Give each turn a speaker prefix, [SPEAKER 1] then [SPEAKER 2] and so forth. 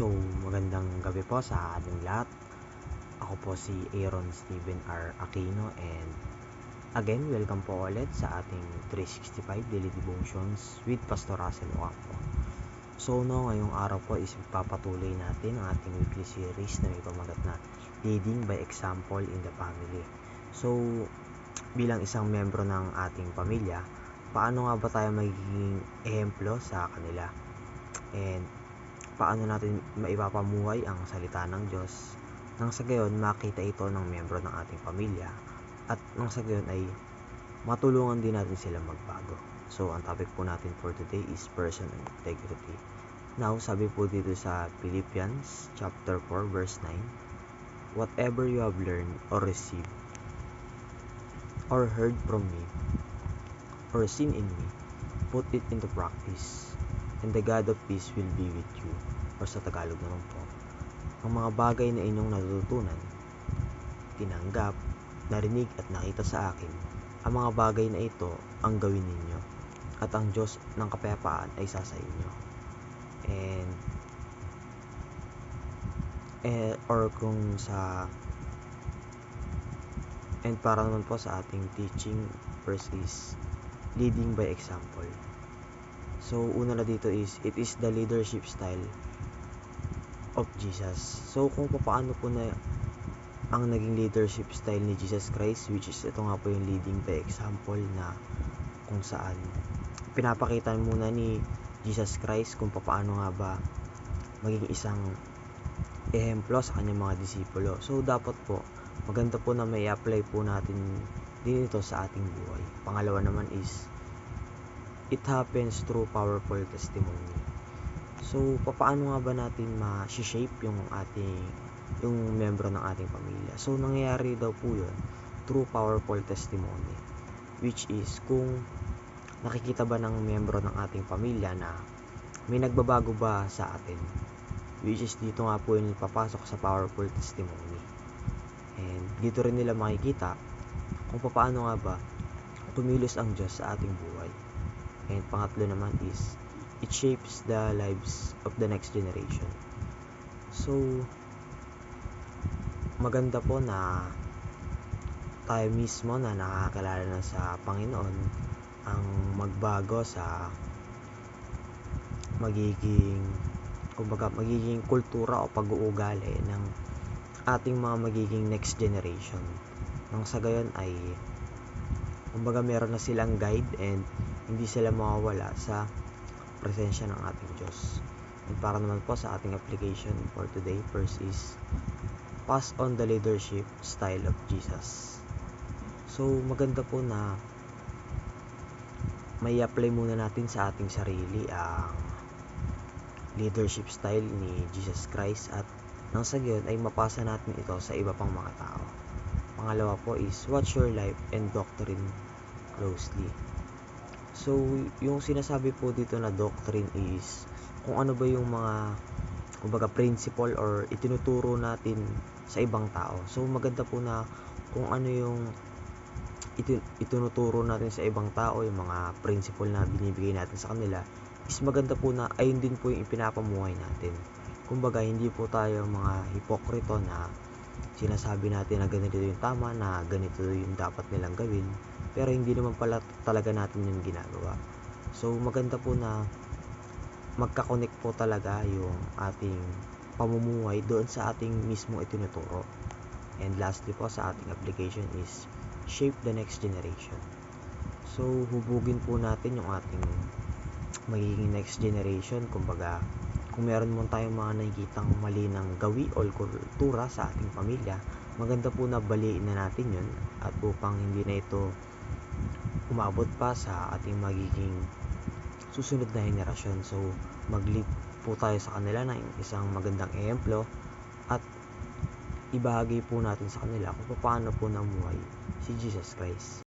[SPEAKER 1] So, magandang gabi po sa ating lahat. Ako po si Aaron Steven R. Aquino and again, welcome po ulit sa ating 365 Daily Devotions with Pastor Russell Ocampo. So, ngayong araw po is ipapatuloy natin ang ating weekly series na may pamagat na Leading by Example in the Family. So, bilang isang membro ng ating pamilya, paano nga ba tayo magiging ehemplo sa kanila? And paano natin maipapamuhay ang salita ng Diyos nang sa gayon makita ito ng miyembro ng ating pamilya at nang sa gayon ay matulungan din natin sila magbago. So, ang topic po natin for today is personal integrity. Now, sabi po dito sa Philippians chapter 4 verse 9, whatever you have learned or received or heard from me or seen in me, put it into practice, and the God of peace will be with you. Or sa Tagalog naman po, ang mga bagay na inyong natutunan, tinanggap, narinig at nakita sa akin, ang mga bagay na ito ang gawin ninyo at ang Diyos ng kapayapaan ay sa inyo. And para naman po sa ating teaching verse is leading by example. So, una na dito is, it is the leadership style of Jesus. So, kung paano po na ang naging leadership style ni Jesus Christ, which is ito nga po yung leading by example na kung saan pinapakita muna ni Jesus Christ kung paano nga ba maging isang ehemplo sa kanyang mga disipulo. So, dapat po, maganda po na may apply po natin din ito sa ating buhay. Pangalawa naman is, it happens through powerful testimony. So, paano nga ba natin ma-shape yung membro ng ating pamilya? So, nangyayari daw po yun through powerful testimony, which is kung nakikita ba ng membro ng ating pamilya na may nagbabago ba sa atin, which is dito nga po yung papasok sa powerful testimony. And dito rin nila makikita kung paano nga ba tumilos ang Diyos sa ating buhay. And pangatlo naman is, it shapes the lives of the next generation. So, maganda po na tayo mismo na nakakilala na sa Panginoon ang magbago sa magiging kultura o pag-uugali ng ating mga magiging next generation. Nang sa gayon ay meron na silang guide and hindi sila mawawala sa presensya ng ating Diyos. And para naman po sa ating application for today, first is pass on the leadership style of Jesus. So, maganda po na may apply muna natin sa ating sarili ang leadership style ni Jesus Christ at nang sa gayon ay mapasa natin ito sa iba pang mga tao. Pangalawa po is watch your life and doctrine closely. So, yung sinasabi po dito na doctrine is kung ano ba yung mga principle or itinuturo natin sa ibang tao. So, maganda po na kung ano yung itinuturo natin sa ibang tao, yung mga principle na binibigay natin sa kanila, is maganda po na ayun din po yung ipinapamuhay natin. Kumbaga, hindi po tayo mga hipokrito na sinasabi natin na ganito yung tama, na ganito yung dapat nilang gawin, pero hindi naman pala talaga natin yung ginagawa. So, maganda po na magka-connect po talaga yung ating pamumuhay doon sa ating mismo itinuturo. And lastly po sa ating application is shape the next generation. So, hubugin po natin yung ating magiging next generation. Kumbaga, kung meron mo tayong mga nakikitang mali ng gawi o kultura sa ating pamilya, maganda po na baliin na natin yun at upang hindi na ito umabot pa sa ating magiging susunod na henerasyon. So, mag-lead po tayo sa kanila ng isang magandang ehemplo at ibahagi po natin sa kanila kung paano po namuhay si Jesus Christ.